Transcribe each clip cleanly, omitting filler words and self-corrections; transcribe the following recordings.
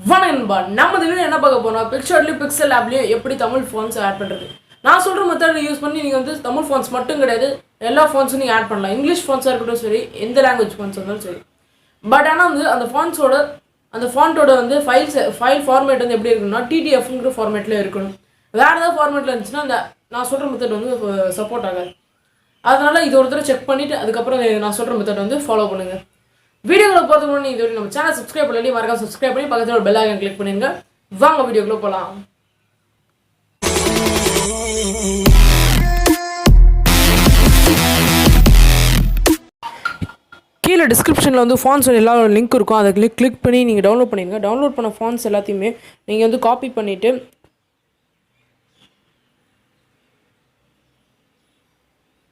வணக்கம்பா நம்ம இந்த வீடியோ என்ன பார்க்க போறோம் பிக்சார்ட்லயும் pixelLadலயும் எப்படி தமிழ் ஃபான்ட்ஸ் ஆட் பண்றது நான் சொல்ற மெத்தட் யூஸ் பண்ணி நீங்க வந்து தமிழ் ஃபான்ட்ஸ் மட்டும் கிடையாது எல்லா ஃபான்ட்ஸும் நீங்க ஆட் பண்ணலாம் இங்கிலீஷ் ஃபான்ட்ஸா இருக்கட்டும் சரி எந்த லாங்குவேஜ் ஃபான்ட்ஸ் இருந்தாலும் சரி பட் ஆனா வந்து அந்த ஃபான்ட்டோட வந்து ஃபைல் ஃபார்மேட் வந்து எப்படி இருக்கும்னா TTFங்கிற ஃபார்மேட்ல இருக்கணும் வேற ஏதாவது ஃபார்மேட்ல இருந்துச்சுன்னா அந்த நான் சொல்ற மெத்தட் வந்து சப்போர்ட் ஆகாது அதனால இது ஒரு தடவை செக் பண்ணிட்டு அதுக்கப்புறம் நான் சொல்ற மெத்தட் வந்து ஃபாலோ பண்ணுங்க வீடியோக்குள்ள போறதுக்கு முன்னாடி இது நம்ம சேனல் சப்ஸ்கிரைப் பண்ணி மறக்காம சப்ஸ்கிரைப் பண்ணி பக்கத்துல ஒரு பெல் ஐகான் கிளிக் பண்ணுங்க வாங்க வீடியோக்குள்ள போலாம் கீழே டிஸ்கிரிப்ஷனில் வந்து ஃபான்ட்ஸ் எல்லா லிங்க் இருக்கும் அதை கிளிக் பண்ணி நீங்கள் டவுன்லோட் பண்ணிடுங்க டவுன்லோட் பண்ண ஃபான்ட்ஸ் எல்லாத்தையுமே நீங்கள் வந்து காப்பி பண்ணிவிட்டு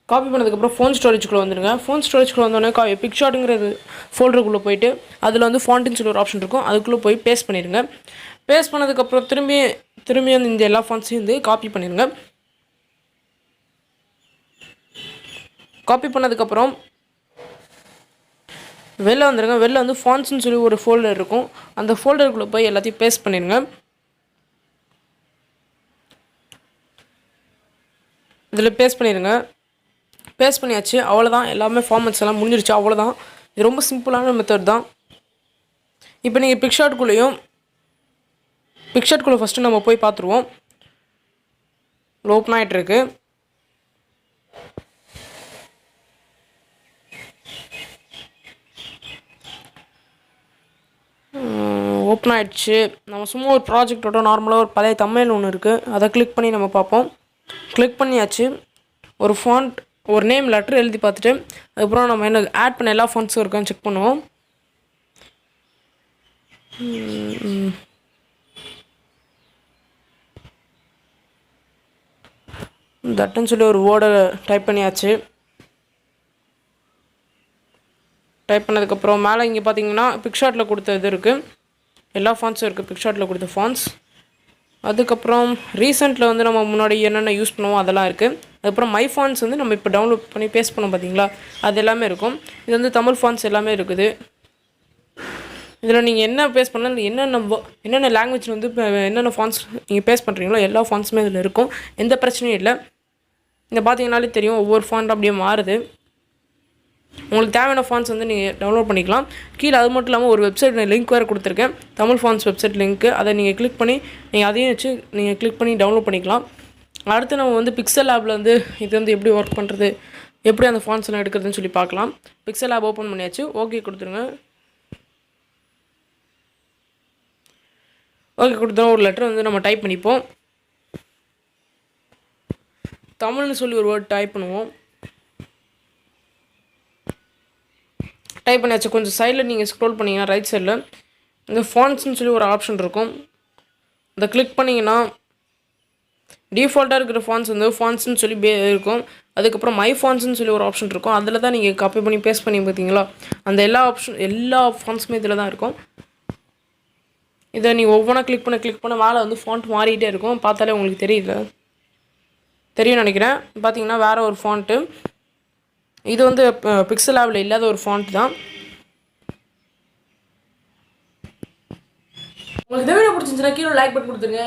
காப்பி பண்ணதுக்கப்புறம் ஃபோன் ஸ்டோரேஜ்குள்ளே வந்துடுங்க ஃபோன் ஸ்டோரேஜ்குள்ளே வந்தோடனே பிக்சார்ட்டுங்கிறது ஃபோல்டருக்குள்ளே போயிட்டு அதில் வந்து ஃபாண்ட்டுன்னு சொல்லி ஒரு ஆப்ஷன் இருக்கும் அதுக்குள்ளே போய் பேஸ்ட் பண்ணிடுங்க பேஸ்ட் பண்ணதுக்கப்புறம் திரும்பி அந்த இந்த எல்லா ஃபாண்ட்ஸையும் வந்து காப்பி பண்ணிடுங்க காப்பி பண்ணதுக்கப்புறம் வெளில வந்துடுங்க வெளில வந்து ஃபாண்ட்ஸ்னு சொல்லி ஒரு ஃபோல்டர் இருக்கும் அந்த ஃபோல்டருக்குள்ளே போய் எல்லாத்தையும் பேஸ்ட் பண்ணிடுங்க இதில் பேஸ்ட் பண்ணிடுங்க பேஸ்ட் பண்ணியாச்சு அவ்வளோதான் எல்லாமே ஃபார்மேட்ஸ் எல்லாம் முடிஞ்சிருச்சு அவ்வளோதான் இது ரொம்ப சிம்பிளான மெத்தட் தான் இப்போ நீங்கள் பிக்சார்ட்குள்ளே ஃபஸ்ட்டு நம்ம போய் பார்த்துருவோம் ஓப்பன் ஆகிட்டுருக்கு ஓப்பன் ஆகிடுச்சு நம்ம சும்மா ஒரு ப்ராஜெக்டோட நார்மலாக ஒரு பழைய தமிழ் ஒன்று இருக்குது அதை கிளிக் பண்ணி நம்ம பார்ப்போம் கிளிக் பண்ணியாச்சு ஒரு ஃபாண்ட் ஒரு நேம் லெட்டர் எழுதி பார்த்துட்டு அதுக்கப்புறம் நம்ம என்ன ஆட் பண்ண எல்லா ஃபாண்ட்ஸும் இருக்கான்னு செக் பண்ணுவோம் தட்டுன்னு சொல்லி ஒரு வேர்டை டைப் பண்ணியாச்சு டைப் பண்ணதுக்கப்புறம் மேலே இங்கே பார்த்தீங்கன்னா பிக்சார்ட்டில் கொடுத்த இது இருக்குது எல்லா ஃபாண்ட்ஸும் இருக்குது பிக்சார்ட்டில் கொடுத்த ஃபாண்ட்ஸ் அதுக்கப்புறம் ரீசெண்டில் வந்து நம்ம முன்னாடி என்னென்ன யூஸ் பண்ணுவோம் அதெல்லாம் இருக்குது அதுக்கப்புறம் மை ஃபாண்ட்ஸ் வந்து நம்ம இப்போ டவுன்லோட் பண்ணி பேஸ்ட் பண்ணோம் பார்த்தீங்களா அது எல்லாமே இருக்கும் இது வந்து தமிழ் ஃபாண்ட்ஸ் எல்லாமே இருக்குது இதில் நீங்கள் என்ன பேஸ்ட் பண்ணாலும் என்னென்ன லாங்குவேஜ் வந்து இப்போ என்னென்ன ஃபாண்ட்ஸ் நீங்கள் பேஸ்ட் பண்ணுறீங்களோ எல்லா ஃபாண்ட்ஸுமே இதில் இருக்கும் எந்த பிரச்சனையும் இல்லை இங்கே பார்த்தீங்கன்னாலே தெரியும் ஒவ்வொரு ஃபாண்ட் அப்படியே மாறுது உங்களுக்கு தேவையான ஃபாண்ட்ஸ் வந்து நீங்கள் டவுன்லோட் பண்ணிக்கலாம் கீழே அது மட்டும் இல்லாமல் ஒரு வெப்சைட் லிங்க் வேறு கொடுத்துருக்கேன் தமிழ் ஃபாண்ட்ஸ் வெப்சைட் லிங்க்கு அதை நீங்கள் கிளிக் பண்ணி நீங்கள் அதையும் வச்சு நீங்கள் கிளிக் பண்ணி டவுன்லோட் பண்ணிக்கலாம் அடுத்து நம்ம வந்து pixelLadல வந்து இது வந்து எப்படி ஒர்க் பண்ணுறது எப்படி அந்த ஃபாண்ட்ஸ் எல்லாம் எடுக்கிறதுன்னு சொல்லி பார்க்கலாம் pixelLad ஓப்பன் பண்ணியாச்சு ஓகே கொடுத்துருங்க ஓகே கொடுத்தோம் ஒரு லெட்டர் வந்து நம்ம டைப் பண்ணிப்போம் தமிழ்னு சொல்லி ஒரு வேர்ட் டைப் பண்ணுவோம் டைப் பண்ணியாச்சு கொஞ்சம் சைடில் நீங்கள் ஸ்க்ரோல் பண்ணிங்கன்னா ரைட் சைடில் இந்த ஃபாண்ட்ஸ்னு சொல்லி ஒரு ஆப்ஷன் இருக்கும் அதை கிளிக் பண்ணிங்கன்னா டிஃபால்ட்டாக இருக்கிற ஃபாண்ட்ஸ் வந்து ஃபாண்ட்ஸ்னு சொல்லி இருக்கும் அதுக்கப்புறம் மை ஃபாண்ட்ஸ்னு சொல்லி ஒரு ஆப்ஷன் இருக்கும் அதில் தான் நீங்கள் காப்பி பண்ணி பேஸ்ட் பண்ணி பார்த்தீங்களா அந்த எல்லா ஃபாண்ட்ஸுமே இதில் தான் இருக்கும் இதை நீங்கள் ஒவ்வொன்றா கிளிக் பண்ண மேலே வந்து ஃபாண்ட் மாறிக்கிட்டே இருக்கும் பார்த்தாலே உங்களுக்கு தெரியும் நினைக்கிறேன் பார்த்தீங்கன்னா வேறு ஒரு ஃபாண்ட்டு இது வந்து pixelLadல இல்லாத ஒரு ஃபாண்ட் தான் உங்களுக்கு இந்த வீடியோ பிடிச்சிருந்துச்சுன்னா கீழே லைக் பட்டன் கொடுத்துருங்க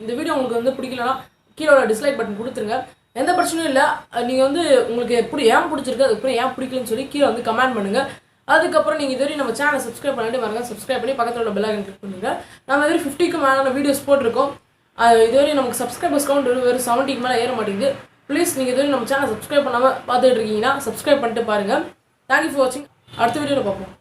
இந்த வீடியோ உங்களுக்கு வந்து பிடிக்கலன்னா கீழே டிஸ்லைக் பட்டன் கொடுத்துருங்க எந்த பிரச்சனையும் இல்லை நீங்கள் வந்து உங்களுக்கு எப்படி ஏன் பிடிச்சிருக்கு அதுக்கப்புறம் ஏன் பிடிக்கலன்னு சொல்லி கீழே வந்து கமெண்ட் பண்ணுங்கள் அதுக்கப்புறம் நீங்கள் இதுவரை நம்ம சேனலை சப்ஸ்கிரைப் பண்ணிட்டு மறக்காம சப்ஸ்கிரைப் பண்ணி பக்கத்தில் உள்ள பெல் ஐகான் கிளிக் பண்ணுங்கள் நம்ம இதுவரை 50க்கு மேலே வீடியோஸ் போட்டிருக்கோம் இதுவரை நமக்கு சப்ஸ்கிரைபர்ஸ் கவுண்ட் வெறும் 70க்கு மேலே ஏற மாட்டேங்குது ப்ளீஸ் நீங்கள் இதுவரை நம்ம சேனல் சப்ஸ்கிரைப் பண்ணாமல் பார்த்துட்டு இருக்கீங்கன்னா சப்ஸ்கிரைப் பண்ணிட்டு பாருங்கள் தேங்க்யூ ஃபார் வாட்சிங் அடுத்த வீடியோவில் பார்ப்போம்